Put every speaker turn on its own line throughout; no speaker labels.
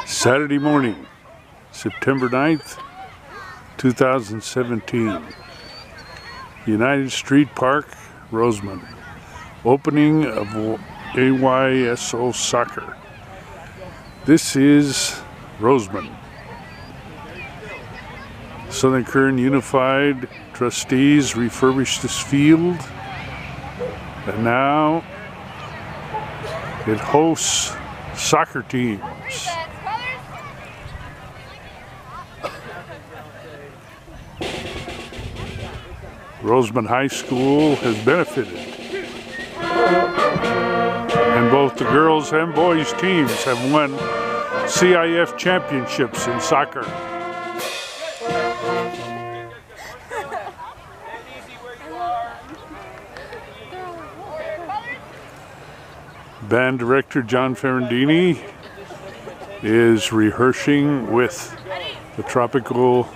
Saturday morning, September 9th, 2017. United Street Park, Rosamond. Opening of AYSO soccer. This is Rosamond. Southern Kern Unified trustees refurbished this field, and now it hosts soccer teams. Rosamond High School has benefited, and both the girls and boys teams have won CIF championships in soccer. Band director John Ferrandini is rehearsing with the Tropical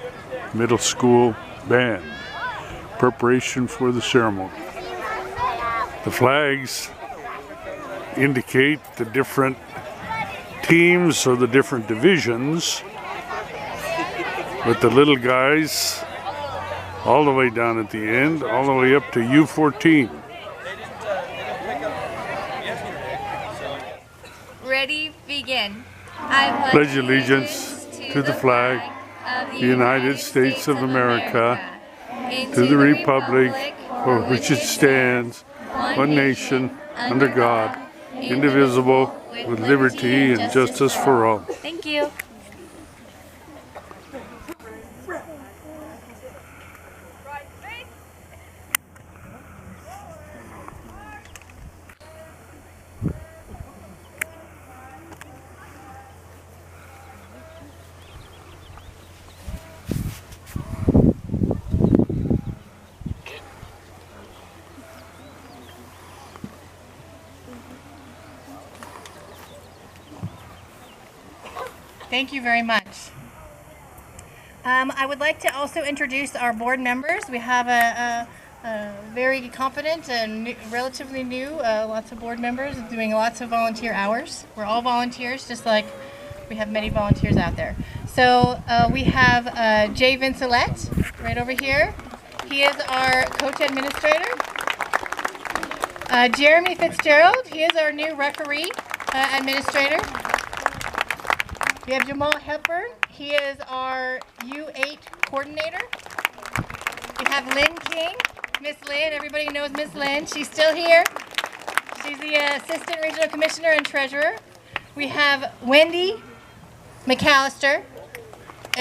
Middle School Band. Preparation for the ceremony. The flags indicate the different teams or the different divisions, with the little guys all the way down at the end, all the way up to U14.
Ready, begin. I
pledge allegiance to the flag of the United States of America, to the republic for which it stands, one nation, under God, indivisible, with liberty and justice for all.
Thank you. Thank you very much. I would like to also introduce our board members. We have a very competent and relatively new, lots of board members doing lots of volunteer hours. We're all volunteers, just like we have many volunteers out there. So we have Jay Vincelette right over here. He is our coach administrator. Jeremy Fitzgerald, he is our new referee administrator. We have Jamal Hepburn. He is our U8 coordinator. We have Lynn King. Miss Lynn, everybody knows Miss Lynn. She's still here. She's the Assistant Regional Commissioner and Treasurer. We have Wendy McAllister.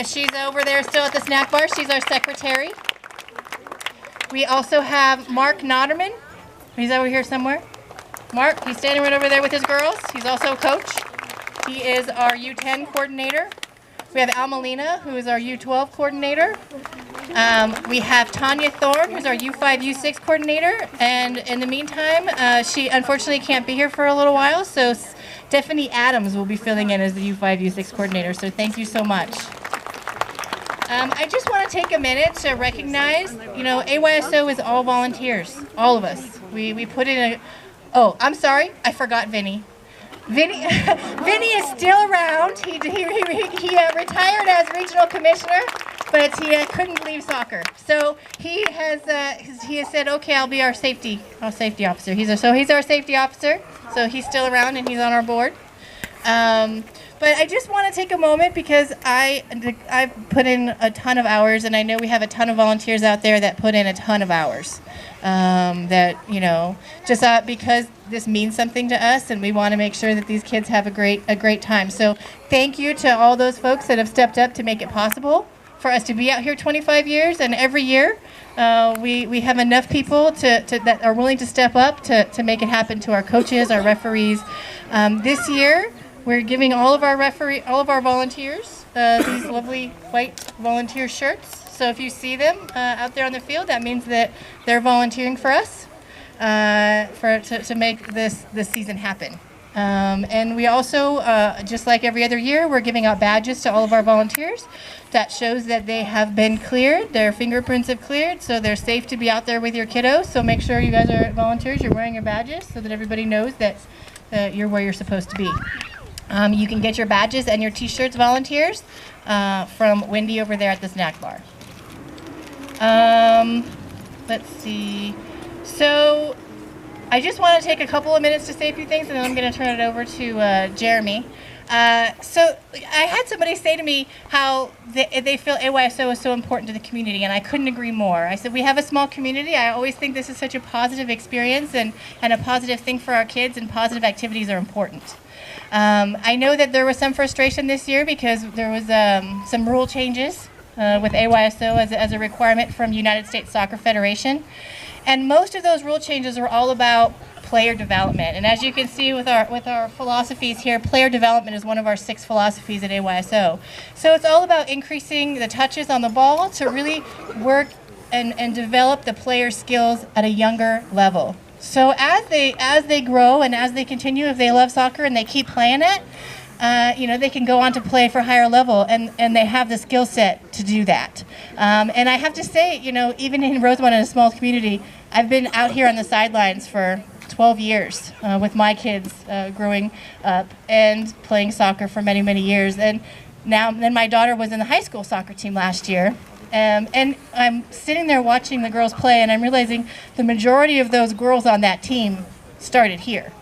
She's over there still at the snack bar. She's our secretary. We also have Mark Notterman. He's over here somewhere. Mark, he's standing right over there with his girls. He's also a coach. He is our U10 coordinator. We have Al Molina, who is our U12 coordinator. We have Tanya Thorne, who's our U5, U6 coordinator. And in the meantime, she unfortunately can't be here for a little while, so Stephanie Adams will be filling in as the U5, U6 coordinator. So thank you so much. I just want to take a minute to recognize, you know, AYSO is all volunteers, all of us. We put in a, oh, I'm sorry, I forgot Vinny. Vinny is still around. He retired as regional commissioner, but he couldn't leave soccer. So he has said, okay, I'll be our safety officer. He's our safety officer. So he's still around and he's on our board. But I just want to take a moment because I've put in a ton of hours, and I know we have a ton of volunteers out there that put in a ton of hours. That, you know, just because this means something to us, and we want to make sure that these kids have a great time. So thank you to all those folks that have stepped up to make it possible for us to be out here 25 years, and every year we have enough people that are willing to step up to make it happen, to our coaches, our referees. This year we're giving all of our volunteers these lovely white volunteer shirts. So if you see them out there on the field, that means that they're volunteering for us to make this season happen. And we also, just like every other year, we're giving out badges to all of our volunteers. That shows that they have been cleared, their fingerprints have cleared, so they're safe to be out there with your kiddos. So make sure you guys are volunteers, you're wearing your badges so that everybody knows that you're where you're supposed to be. You can get your badges and your t-shirts, volunteers, from Wendy over there at the snack bar. Let's see. So I just want to take a couple of minutes to say a few things, and then I'm going to turn it over to Jeremy. So I had somebody say to me how they feel AYSO is so important to the community, and I couldn't agree more. I said, we have a small community. I always think this is such a positive experience and a positive thing for our kids, and positive activities are important. I know that there was some frustration this year because there was some rule changes with AYSO as a requirement from United States Soccer Federation. And most of those rule changes are all about player development. And as you can see with our philosophies here, player development is one of our 6 philosophies at AYSO. So it's all about increasing the touches on the ball to really work and develop the player's skills at a younger level. So as they grow and as they continue, if they love soccer and they keep playing it, they can go on to play for higher level, and they have the skill set to do that. And I have to say, even in Rosamond, in a small community, I've been out here on the sidelines for 12 years with my kids growing up and playing soccer for many, many years. And then my daughter was in the high school soccer team last year. And I'm sitting there watching the girls play, and I'm realizing the majority of those girls on that team started here.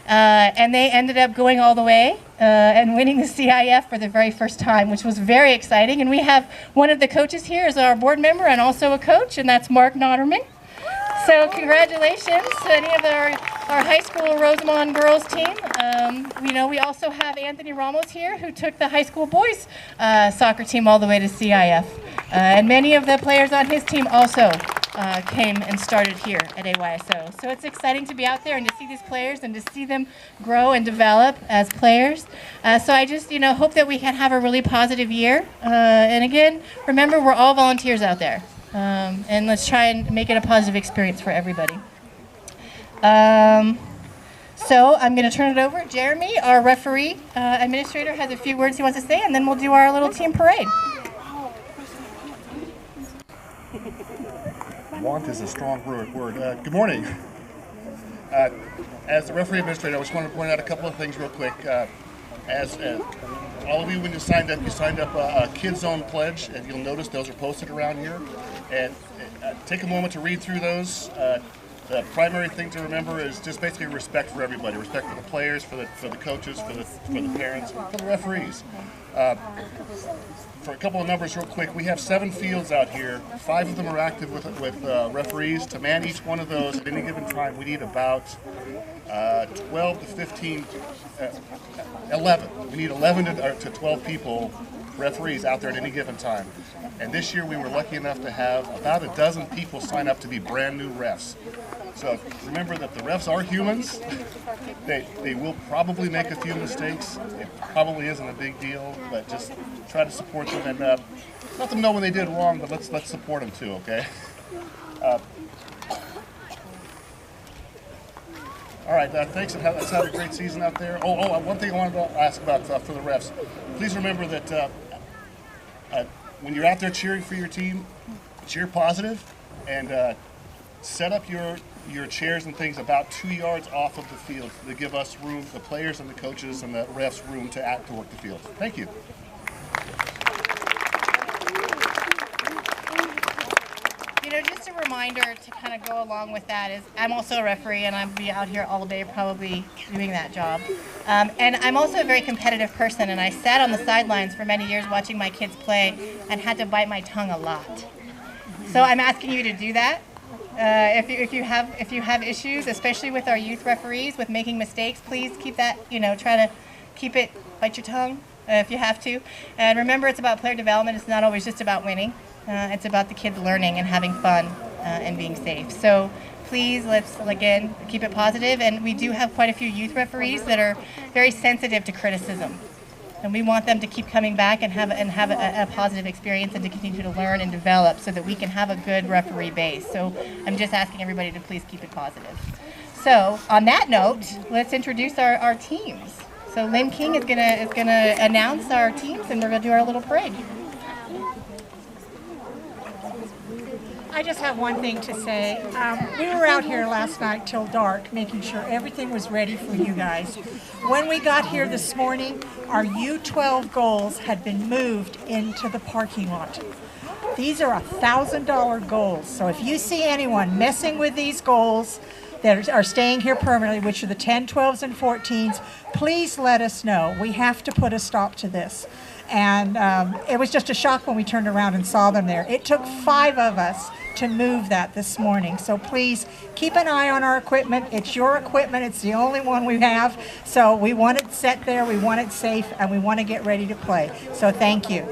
And they ended up going all the way and winning the CIF for the very first time, which was very exciting. And we have one of the coaches here as our board member and also a coach, and that's Mark Notterman. So congratulations to any of our high school Rosamond girls team. We also have Anthony Ramos here, who took the high school boys soccer team all the way to CIF. And many of the players on his team also came and started here at AYSO. So it's exciting to be out there and to see these players and to see them grow and develop as players. So I just hope that we can have a really positive year. And again, remember, we're all volunteers out there. And let's try and make it a positive experience for everybody. So I'm going to turn it over. Jeremy, our referee administrator, has a few words he wants to say, and then we'll do our little team parade.
Want is a strong word. Good morning. As the referee administrator, I just want to point out a couple of things real quick. As all of you, when you signed up a Kids Zone pledge, and you'll notice those are posted around here. And take a moment to read through those. The primary thing to remember is just basically respect for everybody, respect for the players, for the coaches, for the parents, for the referees. For a couple of numbers real quick, we have 7 fields out here. 5 of them are active with referees. To man each one of those at any given time, we need about 12 to 15, 11. We need 11 to 12 people, referees, out there at any given time. And this year we were lucky enough to have about a dozen people sign up to be brand new refs. So remember that the refs are humans. They will probably make a few mistakes. It probably isn't a big deal, but just try to support them and let them know when they did wrong, but let's support them too, okay? All right, thanks, and let's have a great season out there. One thing I wanted to ask about for the refs. Please remember that when you're out there cheering for your team, cheer positive, and set up your chairs and things about 2 yards off of the field to give us room, the players and the coaches and the refs, room to work the field. Thank you.
Just a reminder to kind of go along with that is I'm also a referee, and I'll be out here all day probably doing that job. And I'm also a very competitive person, and I sat on the sidelines for many years watching my kids play and had to bite my tongue a lot. So I'm asking you to do that. If you have issues, especially with our youth referees, with making mistakes, please keep that, try to keep it, bite your tongue if you have to. And remember, it's about player development. It's not always just about winning. It's about the kids learning and having fun and being safe. So please, let's, again, keep it positive. And we do have quite a few youth referees that are very sensitive to criticism. And we want them to keep coming back and have a positive experience and to continue to learn and develop so that we can have a good referee base. So I'm just asking everybody to please keep it positive. So on that note, let's introduce our teams. So Lynn King is gonna announce our teams, and we're gonna do our little parade.
I just have one thing to say. We were out here last night till dark, making sure everything was ready for you guys. When we got here this morning, our U12 goals had been moved into the parking lot. These are $1,000 goals, so if you see anyone messing with these goals that are staying here permanently, which are the 10, 12s, and 14s, please let us know. We have to put a stop to this. And it was just a shock when we turned around and saw them there. It took 5 of us to move that this morning. So please keep an eye on our equipment. It's your equipment. It's the only one we have. So we want it set there, we want it safe, and we want to get ready to play. So thank you.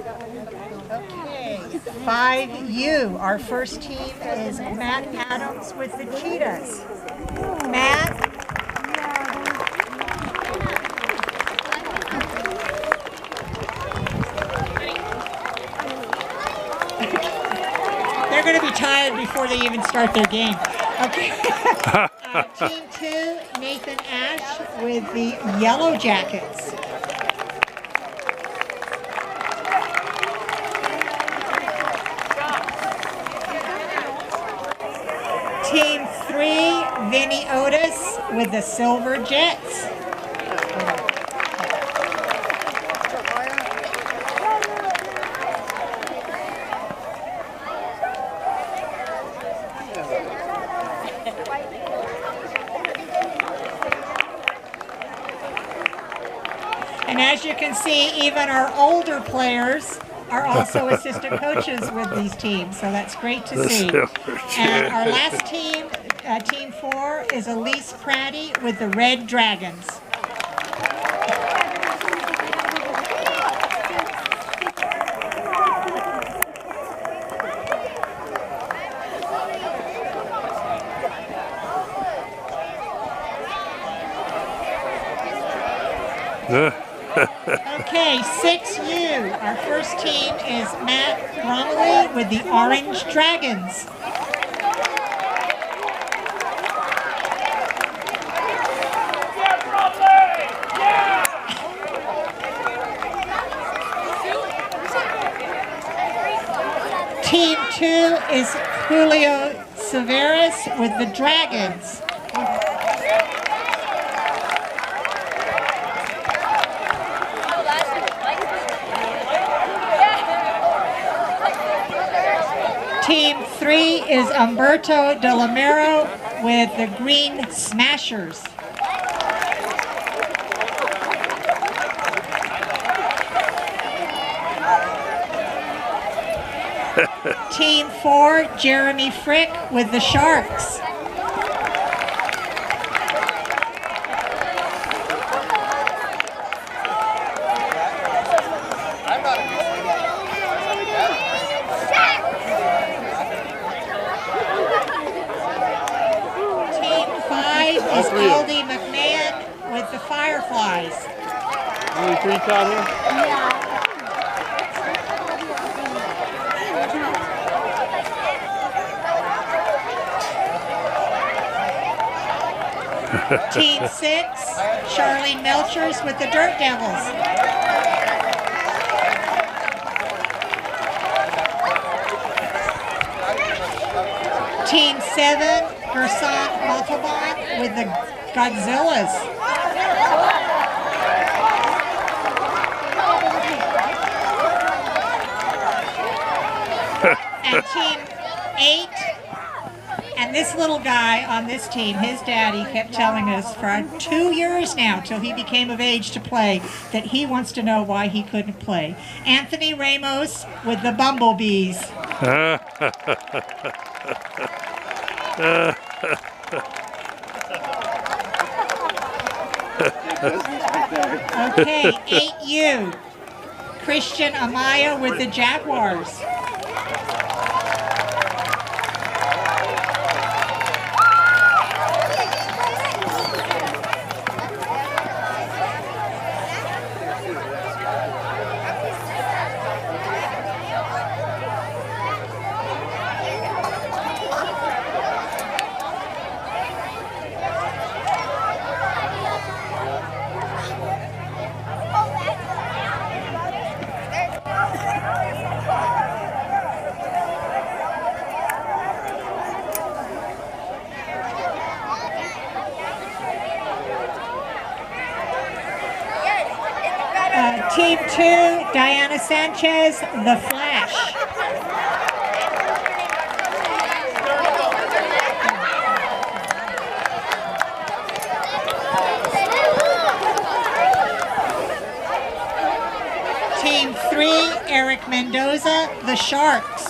Okay, 5U. Our first team is Matt Adams with the Cheetahs. Matt. They're going to be tired before they even start their game. Okay. Team 2, Nathan Ash with the Yellow Jackets. Team 3, Vinny Otis with the Silver Jets. And as you can see, even our older players are also assistant coaches with these teams, so that's great to see. And our last team, Team 4, is Elise Pratty with the Red Dragons. Okay, 6U. Our first team is Matt Romilly with the Orange Dragons. Team 2 is Julio Severus with the Dragons. Team 3 is Umberto De Lamero with the Green Smashers. Team 4, Jeremy Frick with the Sharks. Is Aldi McMahon with the Fireflies.
Only 3 out here?
Yeah. Team 6, Charlene Melchers with the Dirt Devils. Team 7, Gerson Montalban with the Godzillas. And Team 8, and this little guy on this team, his daddy kept telling us for 2 years now, till he became of age to play, that he wants to know why he couldn't play. Anthony Ramos with the Bumblebees. Okay, 8U. Christian Amaya with the Jaguars. Team 2, Diana Sanchez, The Flash. Team 3, Eric Mendoza, The Sharks.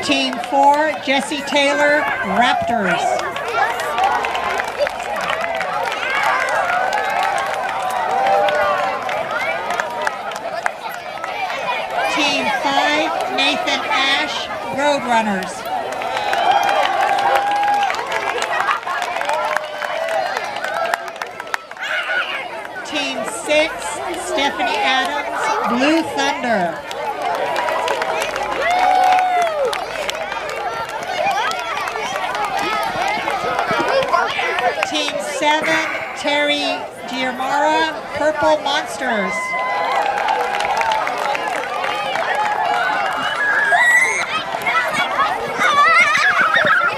Team 4, Jesse Taylor, Raptors. Team 5, Nathan Ash, Roadrunners. Team 6, Stephanie Adams, Blue Thunder. Team 7, Terry Giamara, Purple Monsters.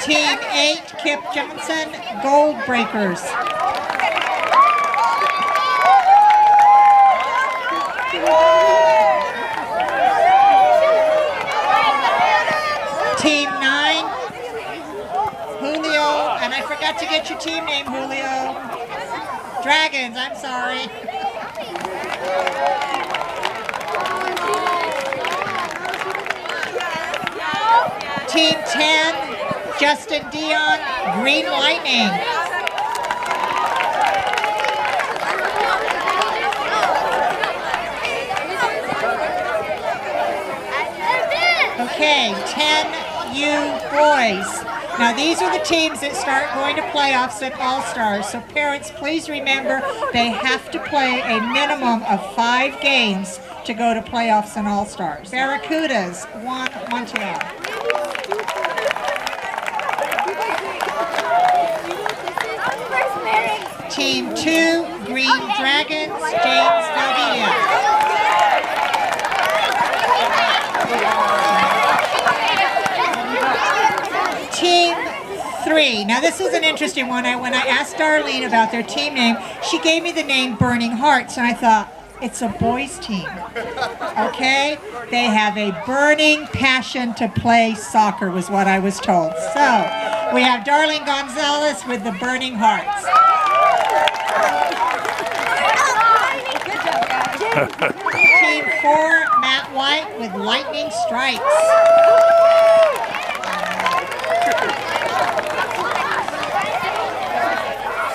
Team 8, Kip Johnson, Gold Breakers. Team 9, Julio, and I forgot to get your team name, Julio. Dragons, I'm sorry. Team 10, Justin Dion, Green Lightning. Okay, 10U boys. Now these are the teams that start going to playoffs at All-Stars, so parents please remember they have to play a minimum of 5 games to go to playoffs and All-Stars. Barracudas won Montreal. Team 2, Green Dragons, James Valdivia. Team 3. Now this is an interesting one. When I asked Darlene about their team name, she gave me the name Burning Hearts, and I thought, it's a boys team. Okay? They have a burning passion to play soccer, was what I was told. So, we have Darlene Gonzalez with the Burning Hearts. Team 4, Matt White with Lightning Strikes.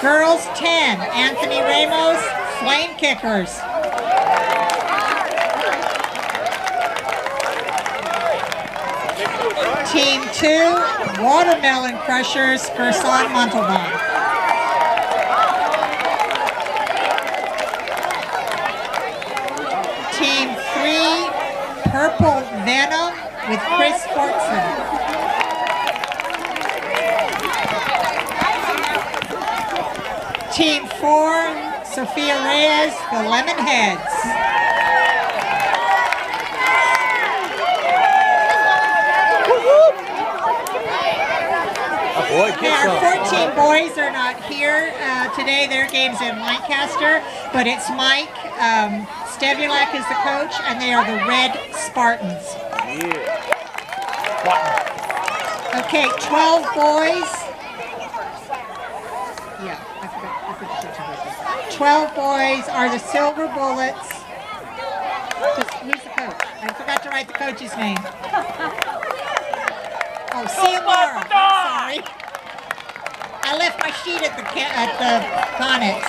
Girls 10, Anthony Ramos, Flame Kickers. Team 2, Watermelon Crushers, Gerson Montalban. Team 3, Purple Venom with Chris Fortson. Team 4, Sophia Reyes, the Lemonheads. Our 14 boys are not here today. Their game's in Lancaster, but it's Mike Stebulak is the coach, and they are the Red Spartans. Okay, 12 boys. Yeah, I forgot 12 boys are the Silver Bullets. Who's the coach? I forgot to write the coach's name. Oh, Ciamara. I'm sorry. I left my sheet at the Connets.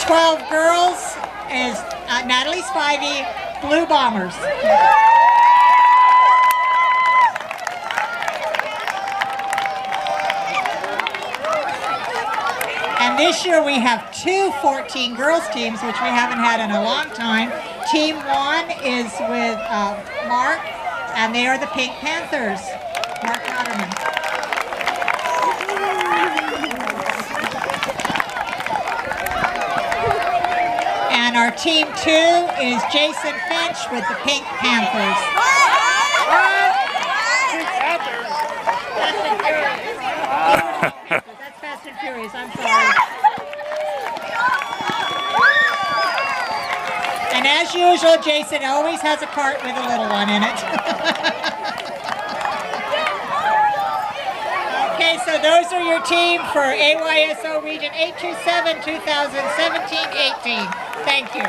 12 girls is Natalie Spivey, Blue Bombers. And this year we have 2 14 girls teams, which we haven't had in a long time. Team 1 is with Mark, and they are the Pink Panthers. Mark Otterman. And our team 2 is Jason Finch with the Pink Panthers. usual, Jason always has a cart with a little one in it. Okay, so those are your team for AYSO Region 827 2017-18. Thank you.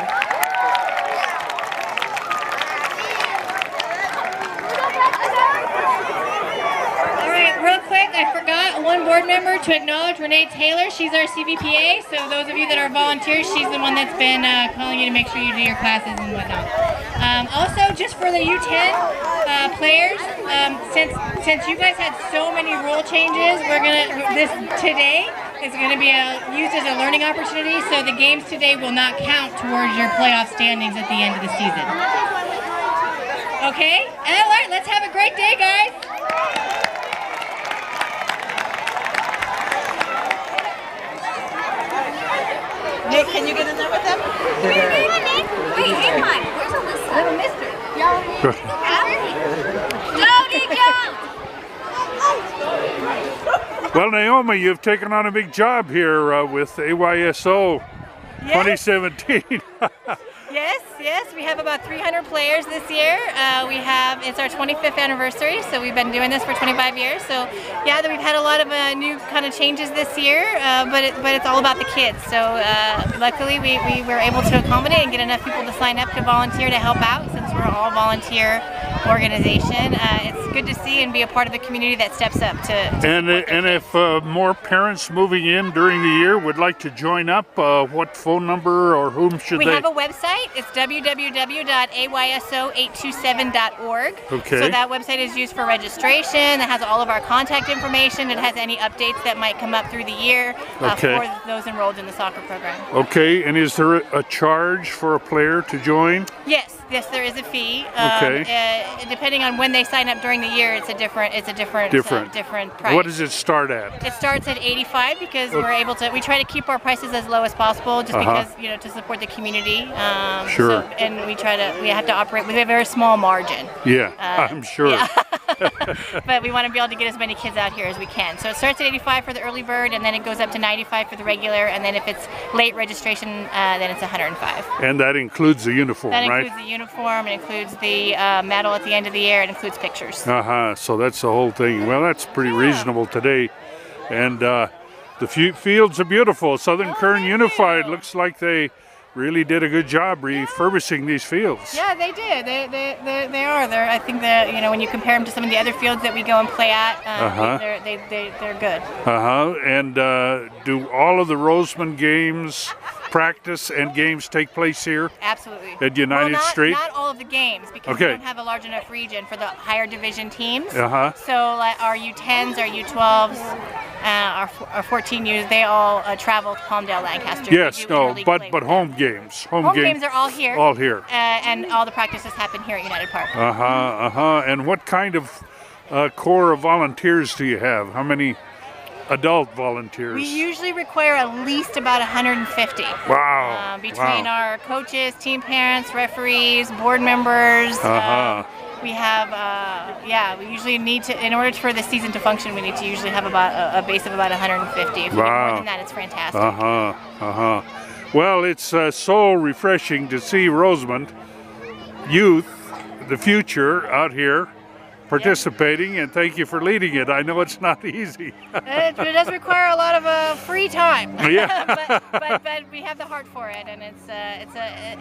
Real quick, I forgot one board member to acknowledge Renee Taylor. She's our CVPA, so those of you that are volunteers, she's the one that's been calling you to make sure you do your classes and whatnot. Also, just for the U10 players, since you guys had so many rule changes, today is gonna be used as a learning opportunity. So the games today will not count towards your playoff standings at the end of the season. Okay, all right, let's have a great day, guys.
Nick, can you get in there with them?
Wait, hang on. Where's Alyssa? Little mister. Jody, go!
Well, Naomi, you've taken on a big job here with AYSO 2017.
Yes, we have about 300 players this year. It's our 25th anniversary, so we've been doing this for 25 years. So yeah, we've had a lot of new kind of changes this year, but it's all about the kids. So luckily we were able to accommodate and get enough people to sign up to volunteer to help out, since we're all volunteer organization. It's good to see and be a part of the community that steps up to
And if more parents moving in during the year would like to join up, what phone number or whom should they?
We have a website. It's www.ayso827.org.
Okay.
So that website is used for registration. It has all of our contact information. It has any updates that might come up through the year for those enrolled in the soccer program.
Okay, and is there a charge for a player to join?
Yes, there is a fee.
Okay.
Depending on when they sign up during the year, it's a different price.
What does it start at?
It starts at $85 because we try to keep our prices as low as possible, just because to support the community.
Sure.
And we have to operate with a very small margin.
Yeah, I'm sure.
Yeah. But we want to be able to get as many kids out here as we can. So it starts at $85 for the early bird, and then it goes up to $95 for the regular, and then if it's late registration, then it's $105.
And that includes the uniform, right?
That includes the uniform, it includes the medal at the end of the year, it includes pictures.
So that's the whole thing. Well, that's pretty reasonable today. And the fields are beautiful. Southern Kern Unified looks like they really did a good job refurbishing these fields.
Yeah, they did. They are. I think that when you compare them to some of the other fields that we go and play at, they're good.
And do all of the Rosamond games, practice and games take place here?
Absolutely.
At United Street?
Not all of the games, because we don't have a large enough region for the higher division teams. So our U10s, our U12s, our 14Us, they all travel to Palmdale, Lancaster.
Yes, but home games.
Home games are all here.
All here.
And all the practices happen here at United Park.
And what kind of core of volunteers do you have? How many adult volunteers?
We usually require at least about 150.
Wow.
Between our coaches, team parents, referees, board members. We have, we usually need to, in order for the season to function, we need to usually have about a base of about 150. If we get more than that, it's fantastic.
Well, it's so refreshing to see Rosamond youth, the future, out here participating, and thank you for leading it. I know it's not easy.
It does require a lot of free time.
Yeah.
but we have the heart for it, and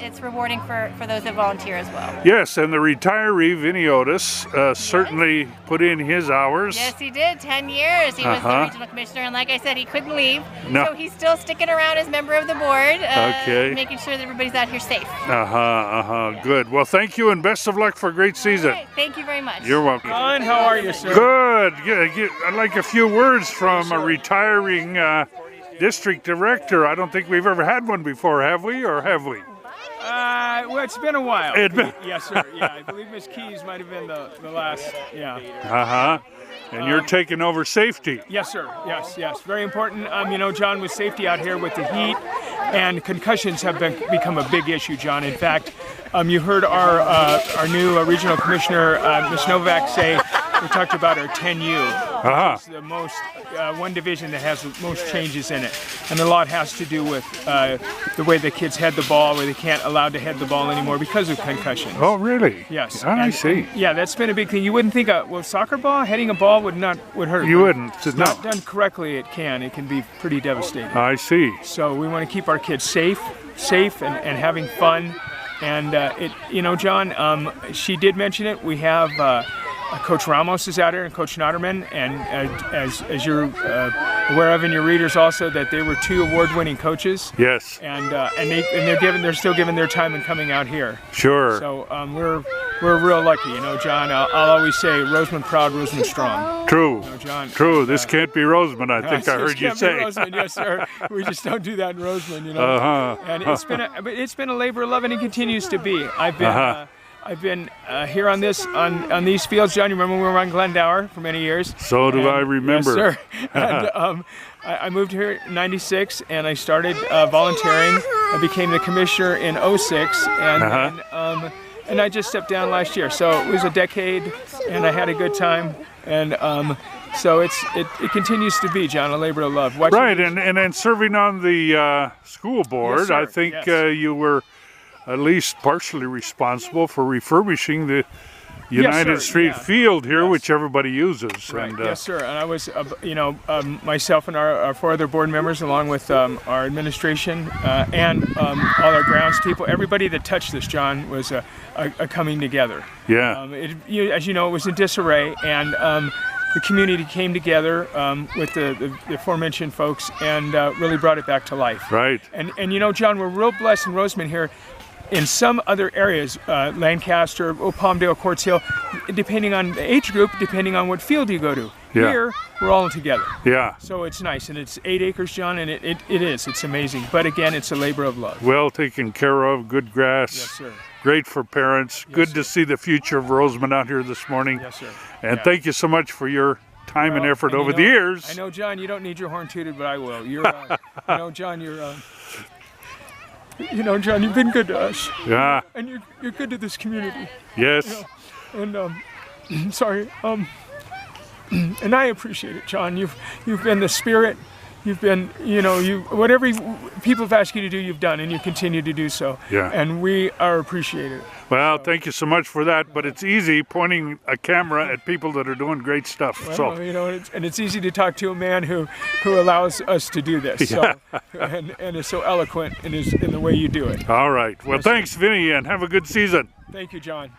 it's rewarding for those that volunteer as well.
Yes, and the retiree Vinny Otis certainly put in his hours.
Yes, he did. 10 years. He was the regional commissioner, and like I said, he couldn't leave.
No.
So he's still sticking around as member of the board, making sure that everybody's out here safe.
Good. Well, thank you, and best of luck for a great season.
Right. Thank you very much.
You're welcome.
Fine. How are you, sir?
Good. I'd like a few words from a retiring district director. I don't think we've ever had one before, have we? Or have we?
Well, it's been a while. Yes, sir. Yeah, I believe Miss Keys might have been the last. Yeah.
And you're taking over safety.
Yes, sir. Yes. Very important. John, with safety out here with the heat, and concussions have become a big issue, John. In fact, you heard our new regional commissioner, Miss Novak, say we talked about our 10U, which is the most one division that has the most changes in it, and a lot has to do with the way the kids head the ball, where they can't allowed to head the ball anymore because of concussions.
Oh, really?
Yes.
I see.
Yeah, that's been a big thing. You wouldn't think soccer ball, heading a ball would hurt.
You wouldn't.
It's not done correctly. It can be pretty devastating.
I see.
So we want to keep our kids safe and having fun. And John, she did mention it. We have Coach Ramos is out here and Coach Notterman, and as you're aware of in your readers also, that they were 2 award-winning coaches.
Yes.
And they're still giving their time and coming out here.
Sure.
So we're real lucky, John. I'll always say Rosamond proud, Rosamond strong.
True.
John.
True. This can't be Rosamond. I think I heard you say.
Rosamond, yes, sir. We just don't do that in Rosamond, And it's been a labor of love, and it continues to be. I've been here on these fields, John. You remember when we were on Glendower for many years?
So do I remember.
Yes, sir. And I moved here in '96, and I started volunteering. I became the commissioner in '06, and I just stepped down last year. So it was a decade, and I had a good time. And so it continues to be, John, a labor of love.
Right, and then serving on the school board,
yes, sir.
I think you were at least partially responsible for refurbishing the United Street field here, which everybody uses.
Right.
And,
yes, sir. And I was, myself and our 4 other board members, along with our administration and all our grounds people, everybody that touched this, John, was a coming together.
Yeah.
As you know, it was in disarray, and the community came together with the aforementioned folks and really brought it back to life.
Right.
And John, we're real blessed in Rosamond here. In some other areas, Lancaster, Palmdale, Quartz Hill, depending on the age group, depending on what field you go to.
Yeah.
Here, we're all together.
Yeah.
So it's nice, and it's 8 acres, John, and it's amazing. But again, it's a labor of love.
Well taken care of, good grass.
Yes, sir.
Great for parents.
Yes,
good
sir.
to see the future of Rosamond out here this morning.
Yes, sir.
And thank you so much for your time and effort over the years.
I know, John, you don't need your horn tooted, but I will. You're, John, John, you've been good to us.
Yeah.
And you're good to this community.
Yes.
And sorry. And I appreciate it, John. You've been the spirit. You've been, whatever people have asked you to do, you've done, and you continue to do so.
Yeah.
And we are appreciated.
Well, thank you so much for that. But it's easy pointing a camera at people that are doing great stuff.
Well, it's easy to talk to a man who allows us to do this.
Yeah.
So, and is so eloquent in the way you do it.
All right. Well, thanks, Vinny, and have a good season.
Thank you, John.